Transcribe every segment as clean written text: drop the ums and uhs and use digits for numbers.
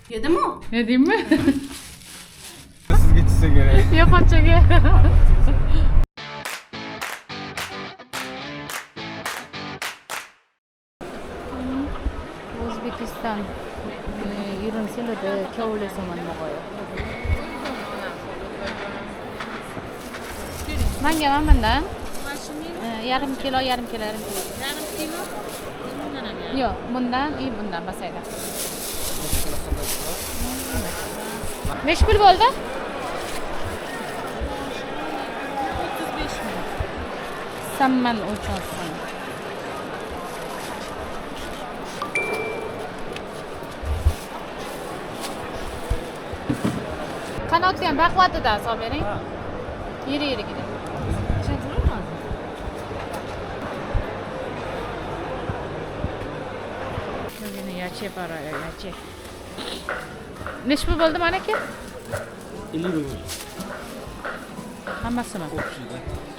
Yedimi? Yedin mi? Sizga chizsa kerak. Yok pachaga. O'zbekiston Iran selida kavlasaman mo'g'oy. Manga mana bundan. Yarim kilo. Yarim kilo? Yo'q, bundan bundan masayda. Necha pul bo'ldi? 35 ming. Samman o'lchonsin. Qanotni ham baquvvatidan solib bering. Yiri-yirigida. Bugün yache para yache. Necha pul bo'ldi mana aka? 50 ming. Hammasini.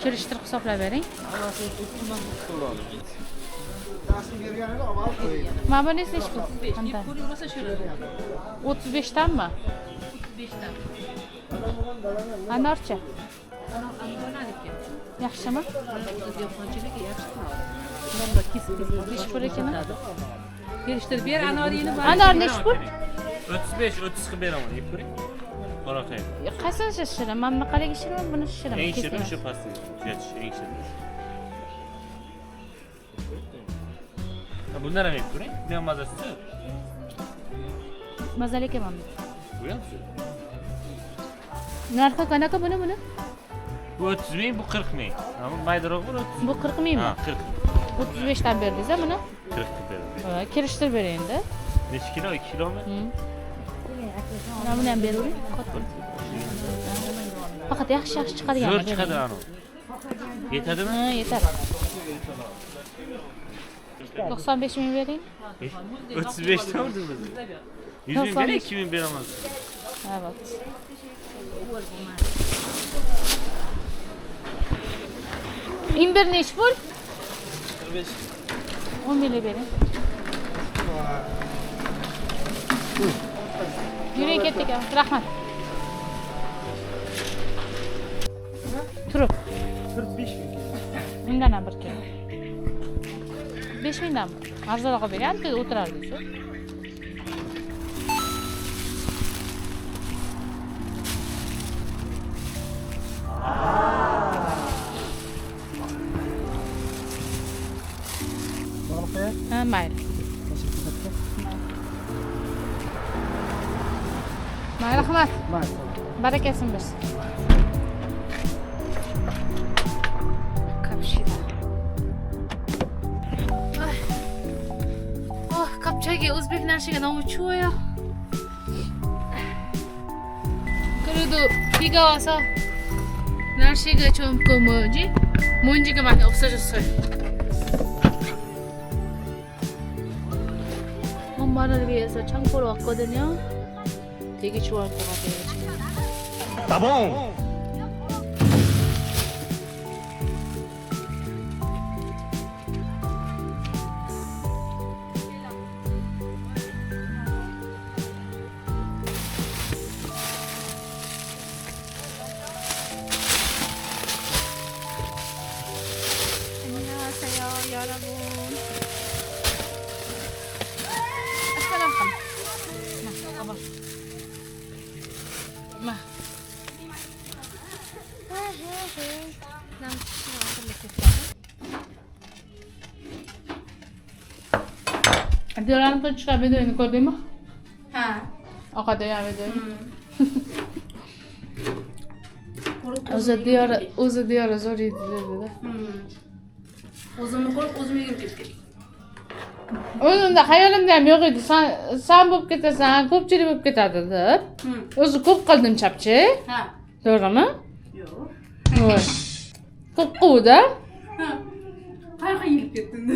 Kirishtirib hisoblab bering. Dastur berganini olib qo'ying. Mana bunisi necha pul? Qanday? 35 tanmi? 35 dan. Anorchi. Anonalika. Yaxshimi? Dehqonchilik yaxshi. Bundan kesib Necha pul ekan? Kelishtirib ber anorini. Anor necha pul? 35 30 qilib beraman, yeb ko'ring. Qora qayb. Qaysi shirin? Mana bunaqaligi shirinmi, buni shirinmi? Eng shirin shu pastda. Tugatish eng shirin. Bundan ham yeb ko'ring. Bu ham mazasi. Mazali ekan bu. Bu ham shu. Narxi qanaqa buni? Bu 30 ming, bu 40 ming. Ama maydaroq bu 30. Bu 40 mingmi? Ha, 40. 35 dan berdingiz-a buni? 40 qilib beraman. Ha, kirishtirib bering endi. Necha kilo? 2 kilomi? Mana buni ham beravering. Faqat yaxshi chiqadigan. Zo'r chiqadi ana. Yetadimi? Ha, yetadi. 95 ming bering. 35 ta o'rdimiz. 100 ming bering, 2 ming beraman. Evet. İmbir neç pul? 45. 10 mili verin. Yürüyün kettik ya. Rahmat. Turup. 45 ming. Bundan ham bir kilo. 5 mingdan mi? Arzonroq bergan, tez o'tirardik. Ha, mayli. Mayli, rahmat. Barakasini bersin. Kapshida. Oh, kapchagi o'zbek narshiga nomi chuya. Круто, фигово. Narshiga chomko moji. Monjiga mana o'xshash. 엄마를 위해서 창고로 왔거든요. 되게 좋아할 것 같아요, 지금. 따봉. 안녕하세요, 여러분. Diyorlar ki çıkar videoyu gördün mü? Ha. O kadar ya videoyu. O'zi diyor zor edi dedi. O'zimni ko'rib o'zim yugurib ketdim. O'zimda hayolimda ham yo'q edi. Sen bo'lib ketasan, ko'pchilik bo'lib ketadi deb. O'zi ko'p qildim chapchi. Ha. To'g'rimi? Yo'q. Voy. Ko'p quvda. Ha. Qayerga yurib ketding?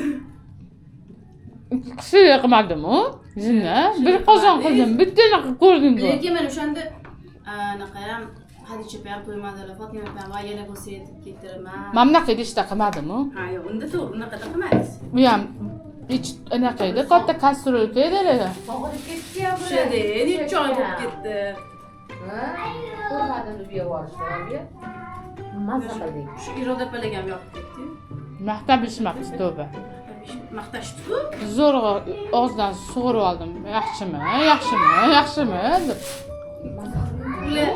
Qishiga qilmadim-ku. Jinni. Bir qozon qildim. Bittani qilib ko'rding-ku. Lekin men o'shanda anaqa ham Hadicha ham to'ymadilar, Fotima ham yana bo'lsa yetib ketdiraman. Mana bunaqa idishda qilmadim-ku. Ha, yo'q, unda to'g'ri, unaqada qilmaysiz. Bu ham anaqa edi, katta kastrulka edi haligi. Sog'inib ketdi-ya bu. Shede, necha oy bo'lib ketdi. Ko'rmadimni bu yerga mazza qildik. Shu Iroda opalarga ham yoqib ketdi. Maqtab ishmabdi, tavba. Maqtashdi-ku. Zo'rg'a og'zidan sug'urib oldim. Yaxshimi? Yaxshimi? deb. Ular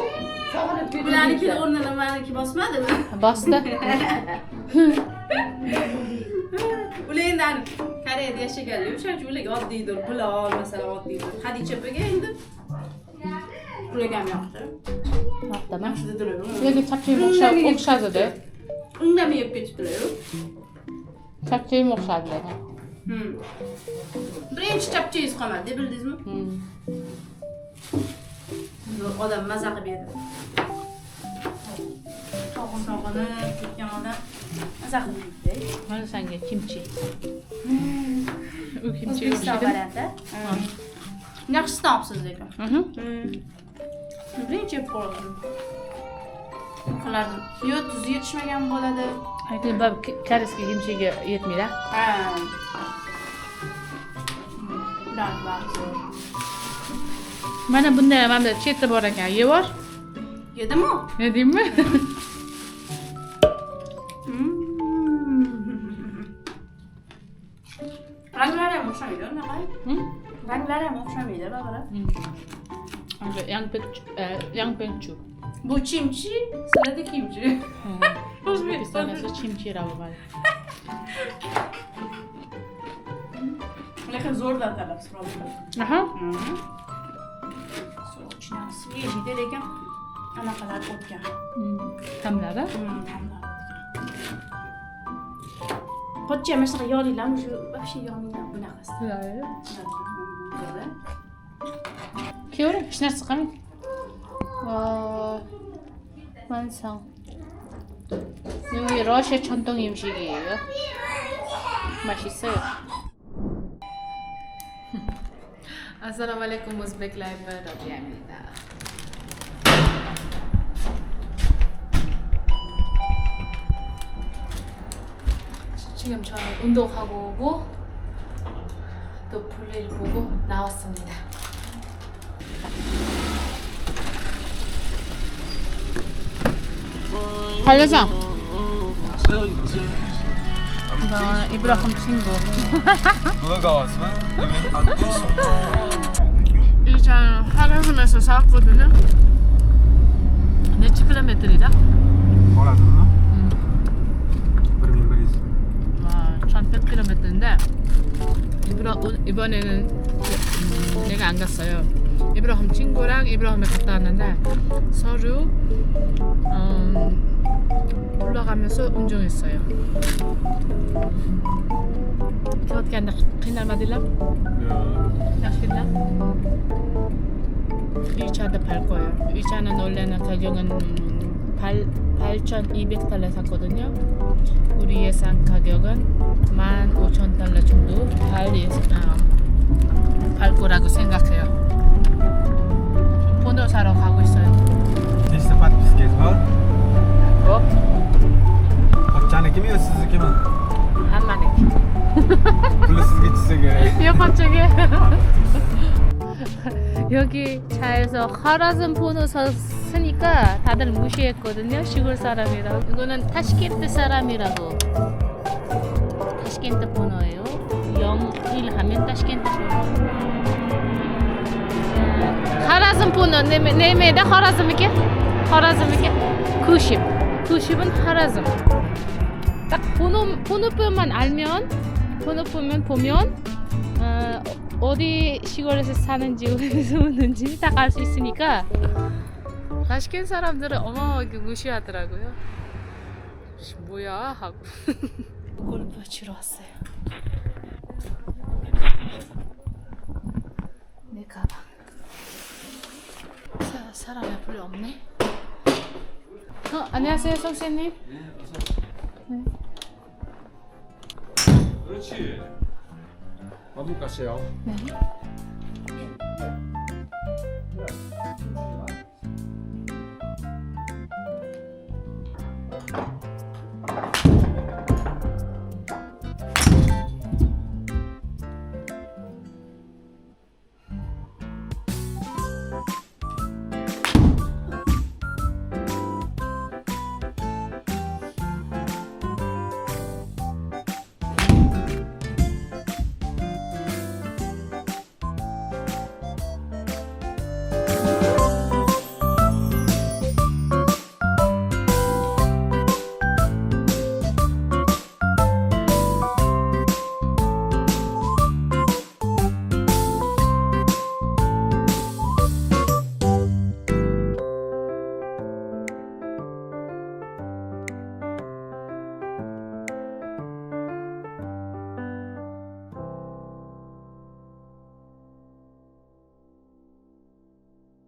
Sog'inib ketdi. ularniki o'rnini meniki bosmadimi? Bosdi. Ular endi Koreyada yashaganlar, o'shaning uchun ularga oddiydir. Bular masalan oddiydir. Hadicha opaga endi ularga ham yoqdi. Maqtama. Yaxshi dedilar. Ularga chapchayim o'xshadi-da. Indamay yeb ketibdilar. Chapchayim o'xshadi. Birinchi chapchangiz qolmadi, bildingizmi? Odam maza qilib yedi. Sog'inib ketgan odam maza qilib yedi. Mana senga kimchi. U kimchi O'zbekiston o'xshadi. varianti. Yaxshisidan olibsiz lekin. Birinchi yeb ko'rdim. Qilardim. Yo, tuzi yetishmagan bo'ladi. Lekin bab koreyskiy kimchiga yetmaydi. Ha. Ular ba'zi. Mana bunday mana chetda bor ekan, yevor. Yedimi? Ne deyimmi? Ranglari ham o'xshamaydi, unaqa. Ranglari ham o'xshamaydi, ba'zida. Yangpenchu. Bu chimchi, sizlarda kimchi. O'zbekistonda chimchi ravali. Lekin zo'rdan talab so'radi. Aha. So'china svejiyda lekin anaqalar o'tgan. Tamlari? Pochcha masalan yog'lilarmi shu вообще yog'lilar bunaqasi. Ko'ring, hech narsa qilmang. 완성. 여기 러시아 전통 음식이에요. 맛있어요. Assalomu alaykum O'zbek Live Robiya입니다. 지금 저는 운동하고 오고 또 볼일 보고 나왔습니다. 달려서 이거 이브라힘 친구. 일단 하라섬에서 사왔거든요. 4km이다. Oladimi? 1100. 1100km인데 이번에는 내가 안 갔어요. 이브라힘 친구랑 이브라힘에 갔다 왔는데 서류 올라가면서 운전했어요. 어떻게 안 qiynalmadinglar? yaxshilar? 이 차도 팔 거예요. 이 차는 원래는 가격은 8,200달러 샀거든요. 우리 예상 가격은 15,000달러 정도 팔 거라고 생각해요. 번호 사러 가고 있어요. Nechta podpiskasi bor? 뭐? Pochchanikimi yo siznikimi? 한마디. Puli sizga tushsa kerak. 야 갑자기 여기 차에서 하라즘 번호 쓰니까 다들 무시했거든요. 시골 사람이라고. 이거는 타시켄트 사람이라고. 타시켄트 번호예요. 01 하면 타시켄트 번호. 하라즘 번호 내매다 하라즘이게? 하라즘이게? 90은 하라즘. 딱 번호표만 알면 번호표만 보면 어디 시골에서 사는지 어디서 오는지 딱 알 수 있으니까 타시켄트 사람들은 어마어마하게 무시하더라고요. 뭐야 하고 골프 치러 왔어요. 내 가방. 사람이 별로 없네. 안녕하세요 선생님. 네. 그렇지. 마블 가세요. 네.